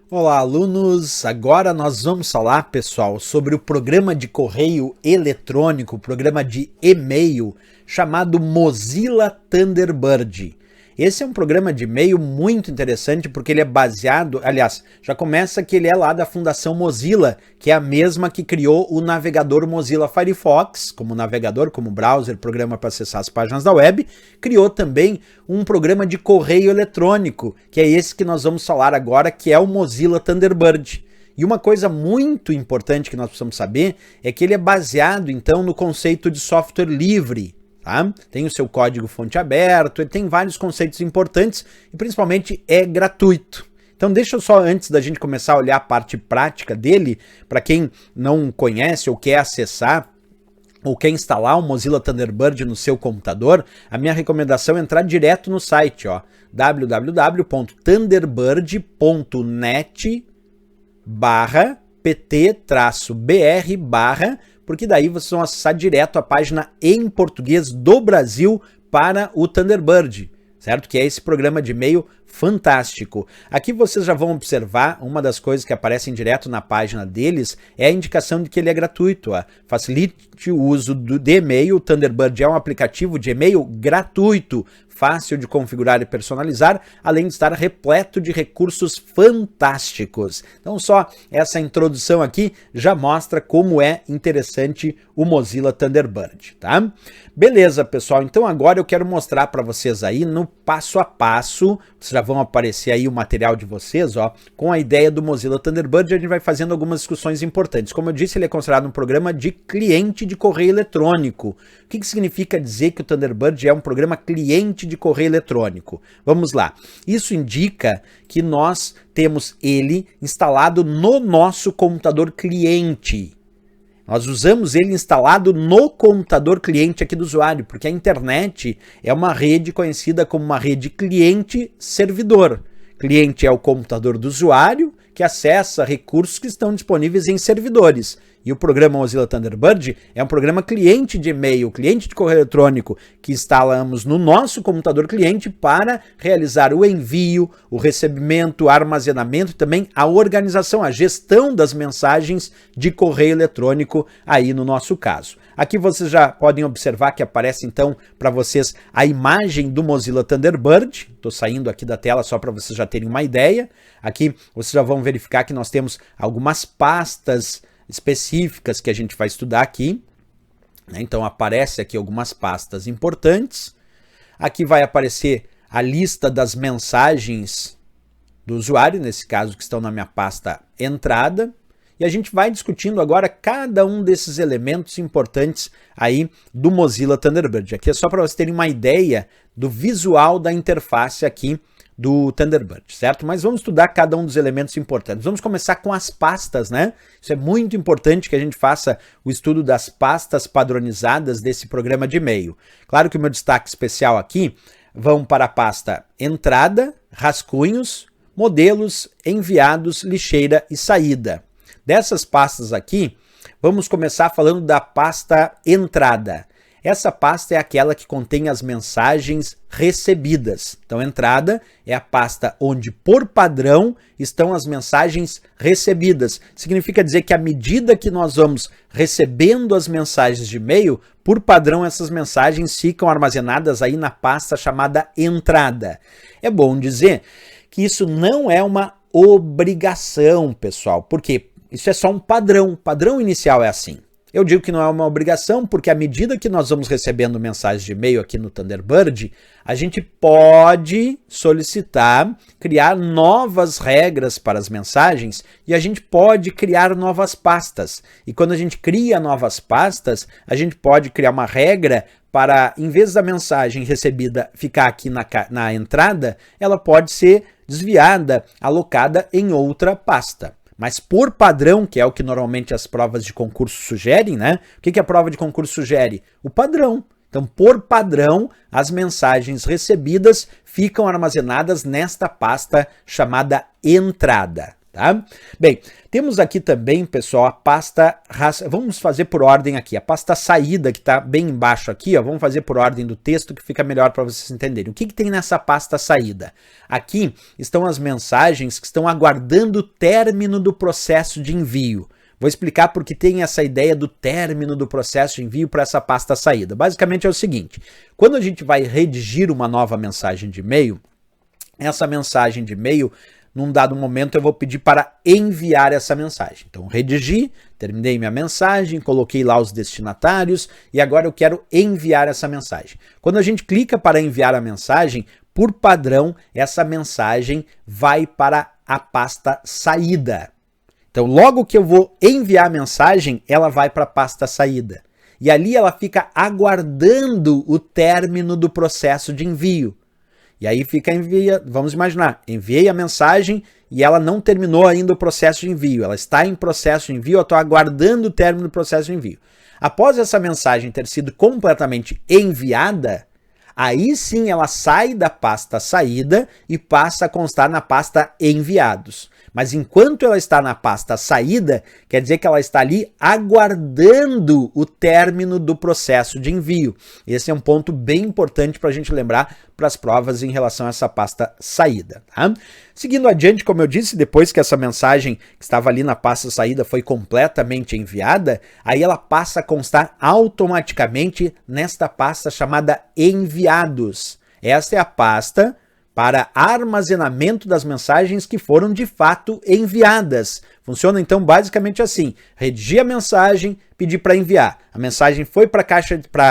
Olá, alunos! Agora nós vamos falar, pessoal, sobre o programa de correio eletrônico, o programa de e-mail chamado Mozilla Thunderbird. Esse é um programa de e-mail muito interessante porque ele é baseado, aliás, já começa que ele é lá da Fundação Mozilla, que é a mesma que criou o navegador Mozilla Firefox, como navegador, como browser, programa para acessar as páginas da web, criou também um programa de correio eletrônico, que é esse que nós vamos falar agora, que é o Mozilla Thunderbird. E uma coisa muito importante que nós precisamos saber é que ele é baseado, então, no conceito de software livre. Tá? Tem o seu código fonte aberto, ele tem vários conceitos importantes e principalmente é gratuito. Então deixa eu só, antes da gente começar a olhar a parte prática dele, para quem não conhece ou quer acessar, ou quer instalar o Mozilla Thunderbird no seu computador, a minha recomendação é entrar direto no site, ó, www.thunderbird.net/pt-br/, porque daí vocês vão acessar direto a página em português do Brasil para o Thunderbird, certo? Que é esse programa de e-mail fantástico. Aqui vocês já vão observar, uma das coisas que aparecem direto na página deles é a indicação de que ele é gratuito. Ó. Facilite o uso de e-mail. O Thunderbird é um aplicativo de e-mail gratuito, fácil de configurar e personalizar, além de estar repleto de recursos fantásticos. Então só essa introdução aqui já mostra como é interessante o Mozilla Thunderbird, tá? Beleza, pessoal, então agora eu quero mostrar para vocês aí no passo a passo, vocês já vão aparecer aí o material de vocês, ó, com a ideia do Mozilla Thunderbird. A gente vai fazendo algumas discussões importantes. Como eu disse, ele é considerado um programa de cliente de correio eletrônico. O que significa dizer que o Thunderbird é um programa cliente de correio eletrônico? Vamos lá. Isso indica que nós temos ele instalado no nosso computador cliente. Nós usamos ele instalado no computador cliente aqui do usuário, porque a internet é uma rede conhecida como uma rede cliente-servidor. Cliente é o computador do usuário que acessa recursos que estão disponíveis em servidores. E o programa Mozilla Thunderbird é um programa cliente de e-mail, cliente de correio eletrônico, que instalamos no nosso computador cliente para realizar o envio, o recebimento, o armazenamento e também a organização, a gestão das mensagens de correio eletrônico aí no nosso caso. Aqui vocês já podem observar que aparece então para vocês a imagem do Mozilla Thunderbird. Estou saindo aqui da tela só para vocês já terem uma ideia. Aqui vocês já vão verificar que nós temos algumas pastas específicas que a gente vai estudar aqui, né? Então aparece aqui algumas pastas importantes. Aqui vai aparecer a lista das mensagens do usuário, nesse caso que estão na minha pasta entrada, e a gente vai discutindo agora cada um desses elementos importantes aí do Mozilla Thunderbird. Aqui é só para vocês terem uma ideia do visual da interface aqui do Thunderbird, certo? Mas vamos estudar cada um dos elementos importantes. Vamos começar com as pastas, né? Isso é muito importante que a gente faça o estudo das pastas padronizadas desse programa de e-mail. Claro que o meu destaque especial aqui vão para a pasta entrada, rascunhos, modelos, enviados, lixeira e saída. Dessas pastas aqui, vamos começar falando da pasta entrada. Essa pasta é aquela que contém as mensagens recebidas. Então, entrada é a pasta onde, por padrão, estão as mensagens recebidas. Significa dizer que à medida que nós vamos recebendo as mensagens de e-mail, por padrão essas mensagens ficam armazenadas aí na pasta chamada entrada. É bom dizer que isso não é uma obrigação, pessoal. Por quê? Isso é só um padrão. O padrão inicial é assim. Eu digo que não é uma obrigação porque à medida que nós vamos recebendo mensagens de e-mail aqui no Thunderbird, a gente pode solicitar criar novas regras para as mensagens e a gente pode criar novas pastas. E quando a gente cria novas pastas, a gente pode criar uma regra para, em vez da mensagem recebida ficar aqui na entrada, ela pode ser desviada, alocada em outra pasta. Mas por padrão, que é o que normalmente as provas de concurso sugerem, né? O que a prova de concurso sugere? O padrão. Então, por padrão, as mensagens recebidas ficam armazenadas nesta pasta chamada entrada. Tá? Bem, temos aqui também, pessoal, a pasta, vamos fazer por ordem aqui, a pasta saída que está bem embaixo aqui, ó, vamos fazer por ordem do texto que fica melhor para vocês entenderem. O que tem nessa pasta saída? Aqui estão as mensagens que estão aguardando o término do processo de envio. Vou explicar porque tem essa ideia do término do processo de envio para essa pasta saída. Basicamente é o seguinte, quando a gente vai redigir uma nova mensagem de e-mail, essa mensagem de e-mail, num dado momento eu vou pedir para enviar essa mensagem. Então, redigi, terminei minha mensagem, coloquei lá os destinatários e agora eu quero enviar essa mensagem. Quando a gente clica para enviar a mensagem, por padrão, essa mensagem vai para a pasta saída. Então, logo que eu vou enviar a mensagem, ela vai para a pasta saída. E ali ela fica aguardando o término do processo de envio. E aí fica vamos imaginar, enviei a mensagem e ela não terminou ainda o processo de envio. Ela está em processo de envio, eu estou aguardando o término do processo de envio. Após essa mensagem ter sido completamente enviada, aí sim ela sai da pasta saída e passa a constar na pasta enviados. Mas enquanto ela está na pasta saída, quer dizer que ela está ali aguardando o término do processo de envio. Esse é um ponto bem importante para a gente lembrar para as provas em relação a essa pasta saída. Tá? Seguindo adiante, como eu disse, depois que essa mensagem que estava ali na pasta saída foi completamente enviada, aí ela passa a constar automaticamente nesta pasta chamada enviados. Essa é a pasta para armazenamento das mensagens que foram de fato enviadas. Funciona então basicamente assim: redigi a mensagem, pedi para enviar. A mensagem foi para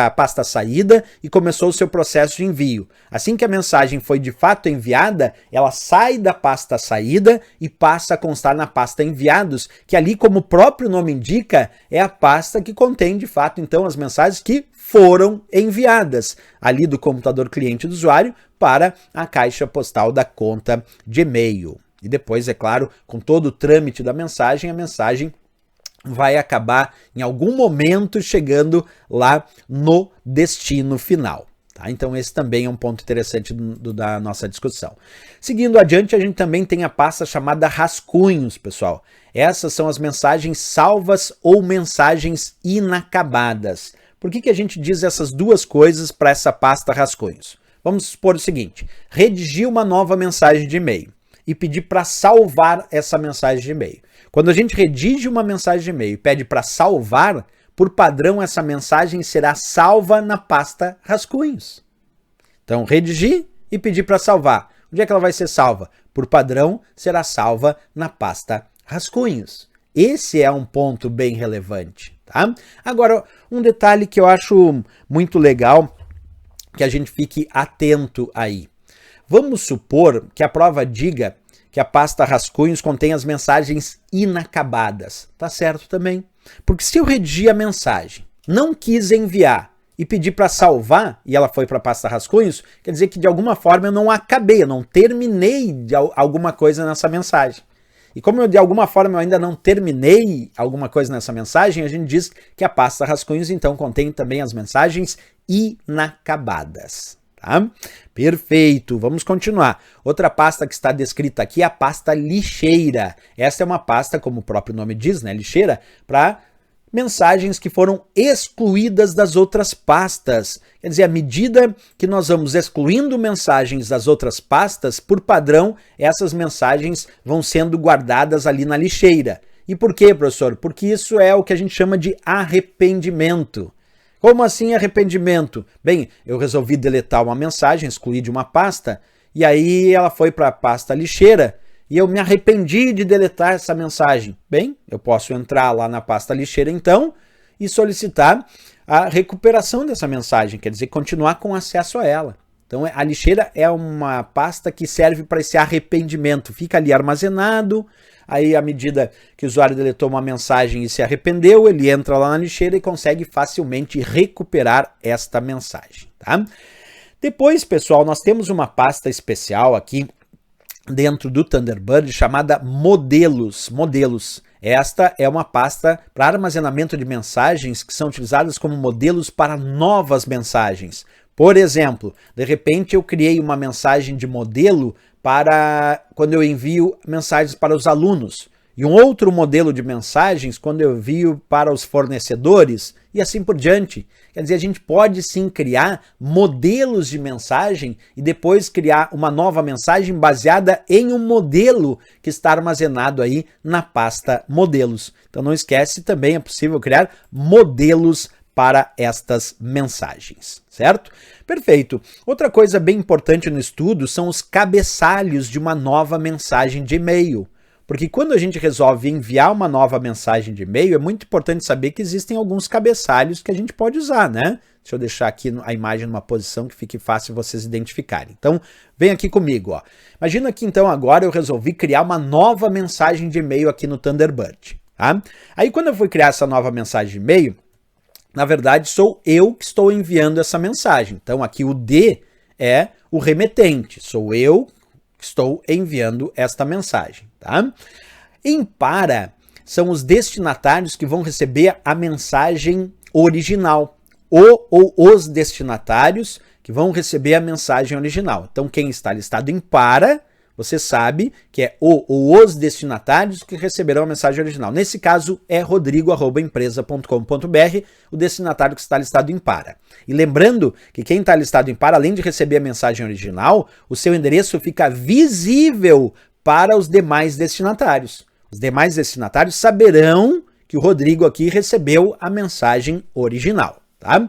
a pasta saída e começou o seu processo de envio. Assim que a mensagem foi de fato enviada, ela sai da pasta saída e passa a constar na pasta enviados, que ali, como o próprio nome indica, é a pasta que contém de fato então as mensagens que foram enviadas ali do computador cliente do usuário para a caixa postal da conta de e-mail. E depois, é claro, com todo o trâmite da mensagem, a mensagem vai acabar em algum momento chegando lá no destino final. Tá? Então esse também é um ponto interessante da nossa discussão. Seguindo adiante, a gente também tem a pasta chamada rascunhos, pessoal. Essas são as mensagens salvas ou mensagens inacabadas. Por que a gente diz essas duas coisas para essa pasta rascunhos? Vamos supor o seguinte: redigir uma nova mensagem de e-mail e pedir para salvar essa mensagem de e-mail. Quando a gente redige uma mensagem de e-mail e pede para salvar, por padrão essa mensagem será salva na pasta rascunhos. Então, redigir e pedir para salvar. Onde é que ela vai ser salva? Por padrão, será salva na pasta rascunhos. Esse é um ponto bem relevante. Tá? Agora, um detalhe que eu acho muito legal, que a gente fique atento aí. Vamos supor que a prova diga que a pasta rascunhos contém as mensagens inacabadas. Tá certo também. Porque se eu redigir a mensagem, não quis enviar e pedir para salvar, e ela foi para a pasta rascunhos, quer dizer que de alguma forma eu não acabei, eu não terminei de alguma coisa nessa mensagem. E como eu de alguma forma eu ainda não terminei alguma coisa nessa mensagem, a gente diz que a pasta rascunhos então contém também as mensagens inacabadas. Tá? Perfeito, vamos continuar. Outra pasta que está descrita aqui é a pasta lixeira. Essa é uma pasta, como o próprio nome diz, né, lixeira, para mensagens que foram excluídas das outras pastas. Quer dizer, à medida que nós vamos excluindo mensagens das outras pastas, por padrão, essas mensagens vão sendo guardadas ali na lixeira. E por quê, professor? Porque isso é o que a gente chama de arrependimento. Como assim arrependimento? Bem, eu resolvi deletar uma mensagem, excluir de uma pasta, e aí ela foi para a pasta lixeira, e eu me arrependi de deletar essa mensagem. Bem, eu posso entrar lá na pasta lixeira então e solicitar a recuperação dessa mensagem, quer dizer, continuar com acesso a ela. Então a lixeira é uma pasta que serve para esse arrependimento, fica ali armazenado, aí à medida que o usuário deletou uma mensagem e se arrependeu, ele entra lá na lixeira e consegue facilmente recuperar esta mensagem. Tá? Depois, pessoal, nós temos uma pasta especial aqui dentro do Thunderbird chamada modelos. Esta é uma pasta para armazenamento de mensagens que são utilizadas como modelos para novas mensagens. Por exemplo, de repente eu criei uma mensagem de modelo para quando eu envio mensagens para os alunos, e um outro modelo de mensagens quando eu envio para os fornecedores, e assim por diante. Quer dizer, a gente pode sim criar modelos de mensagem e depois criar uma nova mensagem baseada em um modelo que está armazenado aí na pasta modelos. Então não esquece, também é possível criar modelos para estas mensagens, certo? Perfeito. Outra coisa bem importante no estudo são os cabeçalhos de uma nova mensagem de e-mail. Porque quando a gente resolve enviar uma nova mensagem de e-mail, é muito importante saber que existem alguns cabeçalhos que a gente pode usar, né? Deixa eu deixar aqui a imagem numa posição que fique fácil vocês identificarem. Então, vem aqui comigo, ó. Imagina que então agora eu resolvi criar uma nova mensagem de e-mail aqui no Thunderbird, tá? Aí quando eu fui criar essa nova mensagem de e-mail, na verdade sou eu que estou enviando essa mensagem. Então aqui o D é o remetente, sou eu que estou enviando esta mensagem, tá? Em para são os destinatários que vão receber a mensagem original, ou os destinatários que vão receber a mensagem original. Então quem está listado em para, você sabe que é ou os destinatários que receberão a mensagem original. Nesse caso é rodrigo@empresa.com.br, o destinatário que está listado em para. E lembrando que quem está listado em para, além de receber a mensagem original, o seu endereço fica visível para os demais destinatários. Os demais destinatários saberão que o Rodrigo aqui recebeu a mensagem original, tá?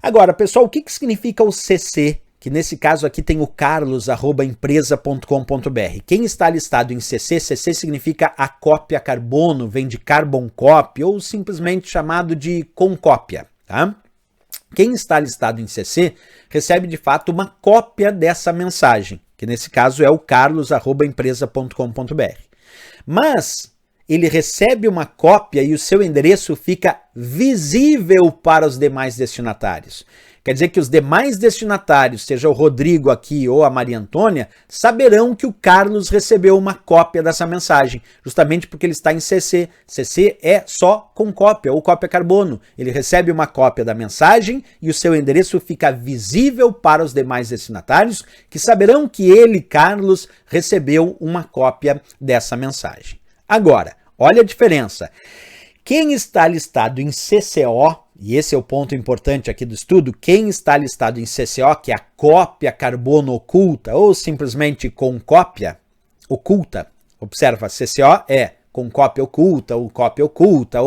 Agora, pessoal, o que significa o CC? Que nesse caso aqui tem o carlos@empresa.com.br. Quem está listado em CC, CC significa a cópia carbono, vem de carbon copy ou simplesmente chamado de concópia, tá? Quem está listado em CC recebe de fato uma cópia dessa mensagem, que nesse caso é o carlos@empresa.com.br. Mas ele recebe uma cópia e o seu endereço fica visível para os demais destinatários. Quer dizer que os demais destinatários, seja o Rodrigo aqui ou a Maria Antônia, saberão que o Carlos recebeu uma cópia dessa mensagem, justamente porque ele está em CC. CC é só com cópia ou cópia carbono. Ele recebe uma cópia da mensagem e o seu endereço fica visível para os demais destinatários, que saberão que ele, Carlos, recebeu uma cópia dessa mensagem. Agora, olha a diferença. Quem está listado em CCO, e esse é o ponto importante aqui do estudo, quem está listado em CCO, que é a cópia carbono oculta, ou simplesmente com cópia oculta, observa, CCO é com cópia oculta, ou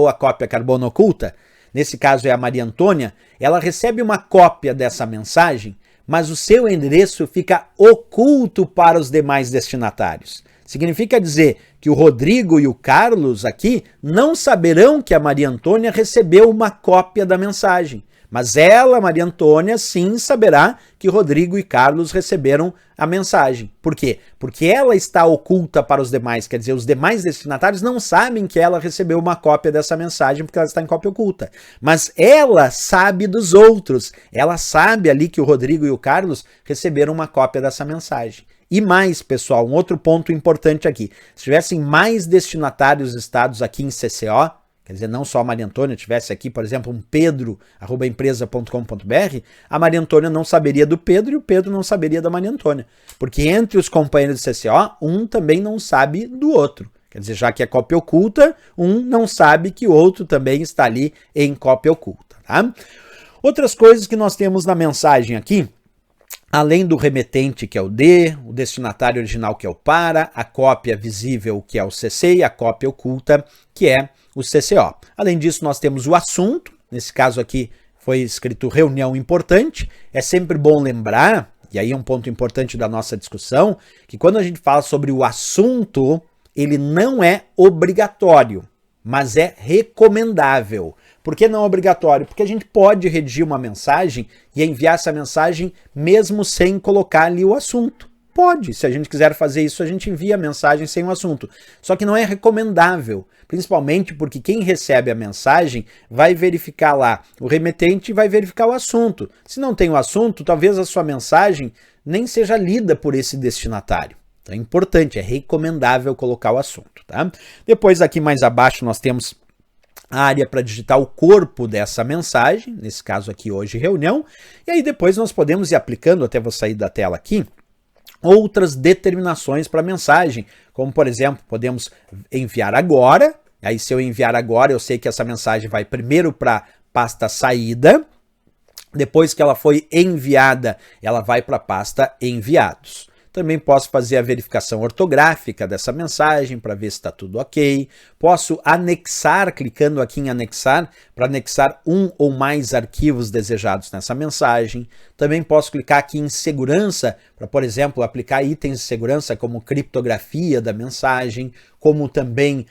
a cópia carbono oculta, nesse caso é a Maria Antônia, ela recebe uma cópia dessa mensagem, mas o seu endereço fica oculto para os demais destinatários. Significa dizer que o Rodrigo e o Carlos aqui não saberão que a Maria Antônia recebeu uma cópia da mensagem. Mas ela, Maria Antônia, sim saberá que Rodrigo e Carlos receberam a mensagem. Por quê? Porque ela está oculta para os demais, quer dizer, os demais destinatários não sabem que ela recebeu uma cópia dessa mensagem porque ela está em cópia oculta. Mas ela sabe dos outros, ela sabe ali que o Rodrigo e o Carlos receberam uma cópia dessa mensagem. E mais, pessoal, um outro ponto importante aqui. Se tivessem mais destinatários listados aqui em CCO, quer dizer, não só a Maria Antônia, tivesse aqui, por exemplo, um pedro@empresa.com.br, a Maria Antônia não saberia do Pedro e o Pedro não saberia da Maria Antônia. Porque entre os companheiros de CCO, um também não sabe do outro. Quer dizer, já que é cópia oculta, um não sabe que o outro também está ali em cópia oculta, tá? Outras coisas que nós temos na mensagem aqui, além do remetente, que é o D, o destinatário original, que é o para, a cópia visível, que é o CC, e a cópia oculta, que é o CCO. Além disso, nós temos o assunto, nesse caso aqui foi escrito reunião importante. É sempre bom lembrar, e aí é um ponto importante da nossa discussão, que quando a gente fala sobre o assunto, ele não é obrigatório, mas é recomendável. Por que não obrigatório? Porque a gente pode redigir uma mensagem e enviar essa mensagem mesmo sem colocar ali o assunto. Pode, se a gente quiser fazer isso, a gente envia a mensagem sem o assunto. Só que não é recomendável, principalmente porque quem recebe a mensagem vai verificar lá o remetente e vai verificar o assunto. Se não tem o assunto, talvez a sua mensagem nem seja lida por esse destinatário. Então é importante, é recomendável colocar o assunto, tá? Depois aqui mais abaixo nós temos a área para digitar o corpo dessa mensagem, nesse caso aqui hoje reunião, e aí depois nós podemos ir aplicando, até vou sair da tela aqui, outras determinações para a mensagem, como por exemplo, podemos enviar agora. Aí se eu enviar agora, eu sei que essa mensagem vai primeiro para a pasta saída, depois que ela foi enviada, ela vai para a pasta enviados. Também posso fazer a verificação ortográfica dessa mensagem para ver se está tudo ok. Posso anexar, clicando aqui em anexar, para anexar um ou mais arquivos desejados nessa mensagem. Também posso clicar aqui em segurança, para, por exemplo, aplicar itens de segurança como criptografia da mensagem, como também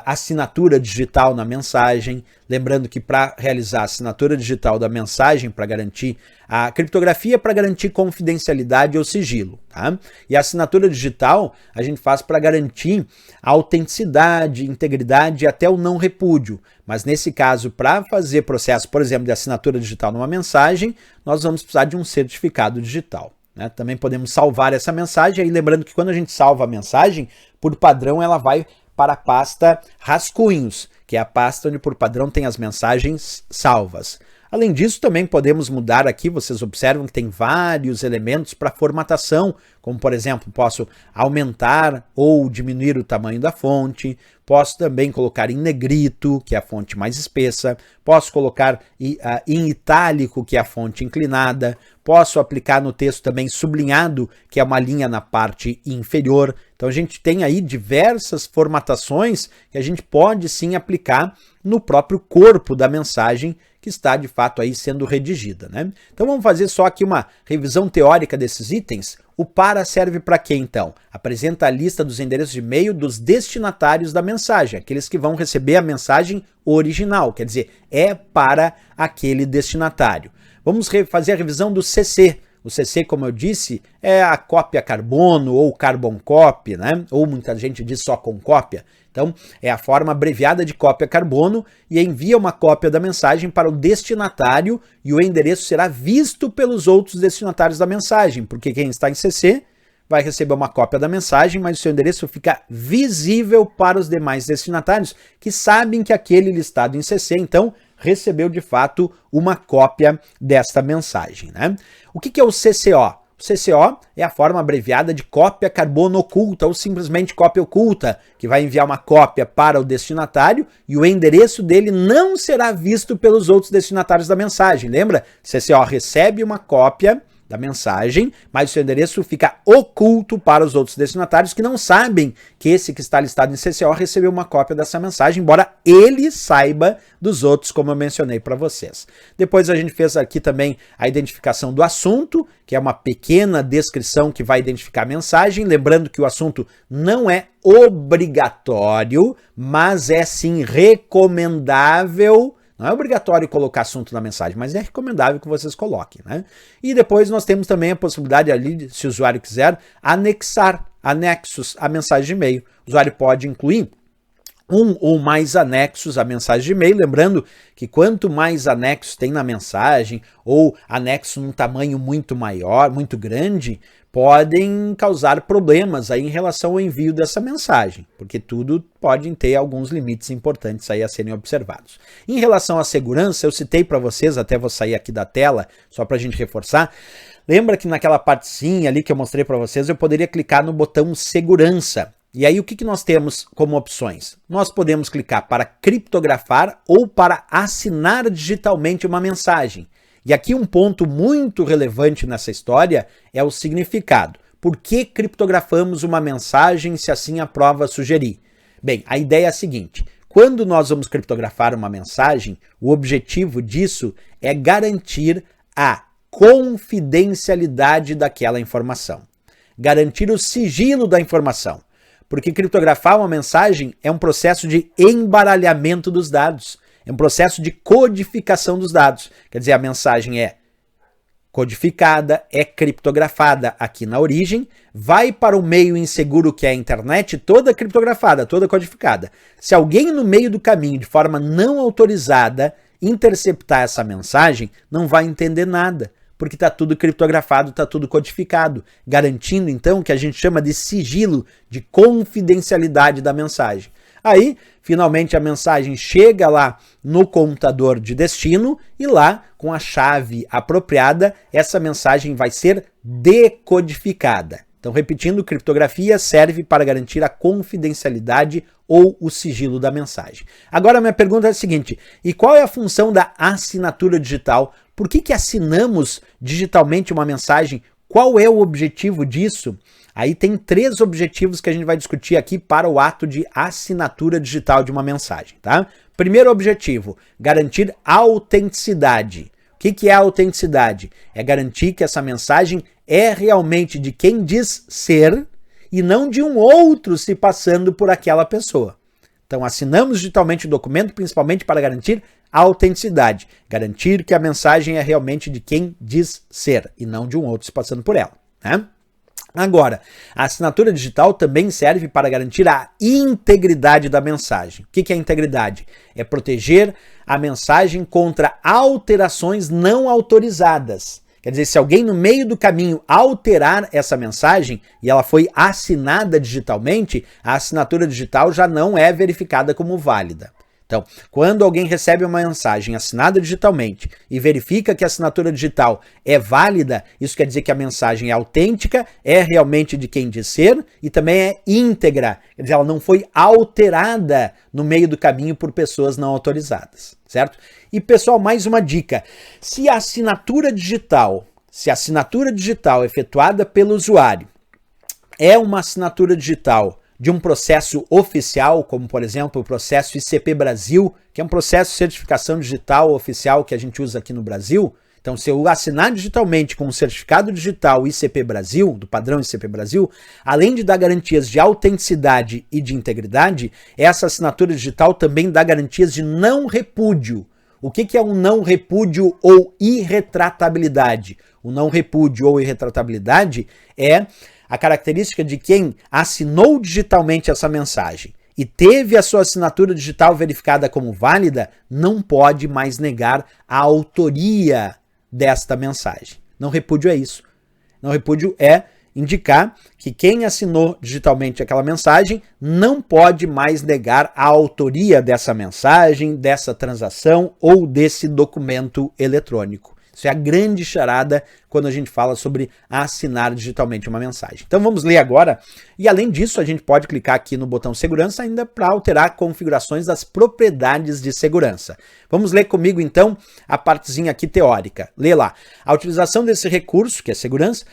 assinatura digital na mensagem. Lembrando que para realizar a assinatura digital da mensagem, para garantir a criptografia, para garantir confidencialidade ou sigilo, tá? E a assinatura digital a gente faz para garantir a autenticidade, integridade e até o não repúdio. Mas nesse caso, para fazer processo, por exemplo, de assinatura digital numa mensagem, nós vamos precisar de um certificado digital, né? Também podemos salvar essa mensagem, aí lembrando que quando a gente salva a mensagem, por padrão ela vai para a pasta rascunhos, que é a pasta onde por padrão tem as mensagens salvas. Além disso, também podemos mudar aqui, vocês observam que tem vários elementos para formatação, como por exemplo, posso aumentar ou diminuir o tamanho da fonte, posso também colocar em negrito, que é a fonte mais espessa, posso colocar em itálico, que é a fonte inclinada, posso aplicar no texto também sublinhado, que é uma linha na parte inferior. Então a gente tem aí diversas formatações que a gente pode sim aplicar no próprio corpo da mensagem que está de fato aí sendo redigida, né? Então vamos fazer só aqui uma revisão teórica desses itens. O para serve para quê então? Apresenta a lista dos endereços de e-mail dos destinatários da mensagem, aqueles que vão receber a mensagem original, quer dizer, é para aquele destinatário. Vamos fazer a revisão do CC. O CC, como eu disse, é a cópia carbono ou carbon copy, né? Ou muita gente diz só com cópia. Então, é a forma abreviada de cópia carbono e envia uma cópia da mensagem para o destinatário e o endereço será visto pelos outros destinatários da mensagem, porque quem está em CC vai receber uma cópia da mensagem, mas o seu endereço fica visível para os demais destinatários que sabem que aquele listado em CC, então, recebeu de fato uma cópia desta mensagem, né? O que é o CCO? O CCO é a forma abreviada de cópia carbono oculta ou simplesmente cópia oculta, que vai enviar uma cópia para o destinatário e o endereço dele não será visto pelos outros destinatários da mensagem. Lembra? CCO recebe uma cópia da mensagem, mas o seu endereço fica oculto para os outros destinatários que não sabem que esse que está listado em CCO recebeu uma cópia dessa mensagem, embora ele saiba dos outros, como eu mencionei para vocês. Depois a gente fez aqui também a identificação do assunto, que é uma pequena descrição que vai identificar a mensagem, lembrando que o assunto não é obrigatório, mas é sim recomendável. Não é obrigatório colocar assunto na mensagem, mas é recomendável que vocês coloquem, né? E depois nós temos também a possibilidade ali, se o usuário quiser, anexar anexos à mensagem de e-mail. O usuário pode incluir um ou mais anexos à mensagem de e-mail, lembrando que quanto mais anexos tem na mensagem, ou anexo num tamanho muito maior, muito grande, podem causar problemas aí em relação ao envio dessa mensagem, porque tudo pode ter alguns limites importantes aí a serem observados. Em relação à segurança, eu citei para vocês, até vou sair aqui da tela, só para a gente reforçar, lembra que naquela partezinha ali que eu mostrei para vocês, eu poderia clicar no botão segurança. E aí o que nós temos como opções? Nós podemos clicar para criptografar ou para assinar digitalmente uma mensagem. E aqui um ponto muito relevante nessa história é o significado. Por que criptografamos uma mensagem se assim a prova sugerir? Bem, a ideia é a seguinte. Quando nós vamos criptografar uma mensagem, o objetivo disso é garantir a confidencialidade daquela informação. Garantir o sigilo da informação. Porque criptografar uma mensagem é um processo de embaralhamento dos dados. É um processo de codificação dos dados. Quer dizer, a mensagem é codificada, é criptografada aqui na origem, vai para o meio inseguro que é a internet, toda criptografada, toda codificada. Se alguém no meio do caminho, de forma não autorizada, interceptar essa mensagem, não vai entender nada, porque está tudo criptografado, está tudo codificado, garantindo então o que a gente chama de sigilo, de confidencialidade da mensagem. Aí, finalmente, a mensagem chega lá no computador de destino e lá, com a chave apropriada, essa mensagem vai ser decodificada. Então, repetindo, criptografia serve para garantir a confidencialidade ou o sigilo da mensagem. Agora, minha pergunta é a seguinte: e qual é a função da assinatura digital? Por que assinamos digitalmente uma mensagem? Qual é o objetivo disso? Aí tem 3 objetivos que a gente vai discutir aqui para o ato de assinatura digital de uma mensagem, tá? Primeiro objetivo, garantir autenticidade. O que é a autenticidade? É garantir que essa mensagem é realmente de quem diz ser e não de um outro se passando por aquela pessoa. Então, assinamos digitalmente o documento principalmente para garantir a autenticidade, garantir que a mensagem é realmente de quem diz ser e não de um outro se passando por ela, né? Agora, a assinatura digital também serve para garantir a integridade da mensagem. O que é a integridade? É proteger a mensagem contra alterações não autorizadas. Quer dizer, se alguém no meio do caminho alterar essa mensagem e ela foi assinada digitalmente, a assinatura digital já não é verificada como válida. Então, quando alguém recebe uma mensagem assinada digitalmente e verifica que a assinatura digital é válida, isso quer dizer que a mensagem é autêntica, é realmente de quem diz ser e também é íntegra. Quer dizer, ela não foi alterada no meio do caminho por pessoas não autorizadas, certo? E, pessoal, mais uma dica. Se a assinatura digital efetuada pelo usuário é uma assinatura digital de um processo oficial, como por exemplo o processo ICP Brasil, que é um processo de certificação digital oficial que a gente usa aqui no Brasil. Então, se eu assinar digitalmente com o certificado digital ICP Brasil, do padrão ICP Brasil, além de dar garantias de autenticidade e de integridade, essa assinatura digital também dá garantias de não repúdio. O que é um não repúdio ou irretratabilidade? O não repúdio ou irretratabilidade é a característica de quem assinou digitalmente essa mensagem e teve a sua assinatura digital verificada como válida, não pode mais negar a autoria desta mensagem. Não repúdio é isso. Não repúdio é indicar que quem assinou digitalmente aquela mensagem não pode mais negar a autoria dessa mensagem, dessa transação ou desse documento eletrônico. Isso é a grande charada quando a gente fala sobre assinar digitalmente uma mensagem. Então vamos ler agora. E além disso, a gente pode clicar aqui no botão segurança ainda para alterar configurações das propriedades de segurança. Vamos ler comigo então a partezinha aqui teórica. Lê lá. A utilização desse recurso, que é segurança,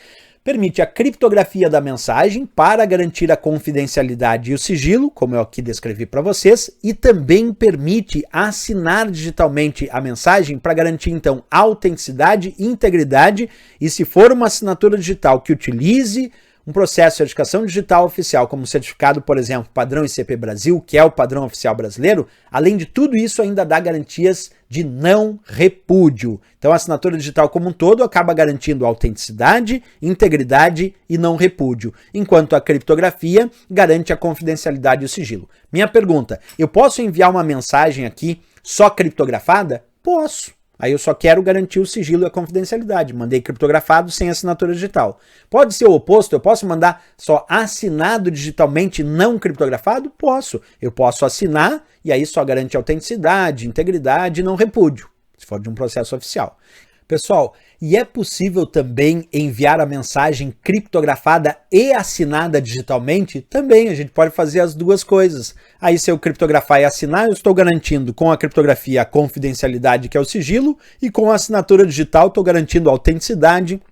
permite a criptografia da mensagem para garantir a confidencialidade e o sigilo, como eu aqui descrevi para vocês, e também permite assinar digitalmente a mensagem para garantir, então, autenticidade e integridade, e se for uma assinatura digital que utilize um processo de certificação digital oficial, como certificado, por exemplo, padrão ICP Brasil, que é o padrão oficial brasileiro, além de tudo isso ainda dá garantias de não repúdio. Então a assinatura digital como um todo acaba garantindo autenticidade, integridade e não repúdio, enquanto a criptografia garante a confidencialidade e o sigilo. Minha pergunta, eu posso enviar uma mensagem aqui só criptografada? Posso. Aí eu só quero garantir o sigilo e a confidencialidade. Mandei criptografado sem assinatura digital. Pode ser o oposto, eu posso mandar só assinado digitalmente não criptografado? Posso. Eu posso assinar e aí só garante autenticidade, integridade e não repúdio, se for de um processo oficial. Pessoal, e é possível também enviar a mensagem criptografada e assinada digitalmente? Também, a gente pode fazer as duas coisas. Aí se eu criptografar e assinar, eu estou garantindo com a criptografia a confidencialidade, que é o sigilo, e com a assinatura digital estou garantindo autenticidade,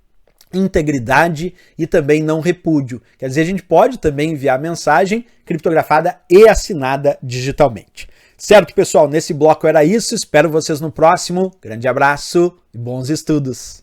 integridade e também não repúdio. Quer dizer, a gente pode também enviar mensagem criptografada e assinada digitalmente. Certo, pessoal? Nesse bloco era isso. Espero vocês no próximo. Grande abraço e bons estudos!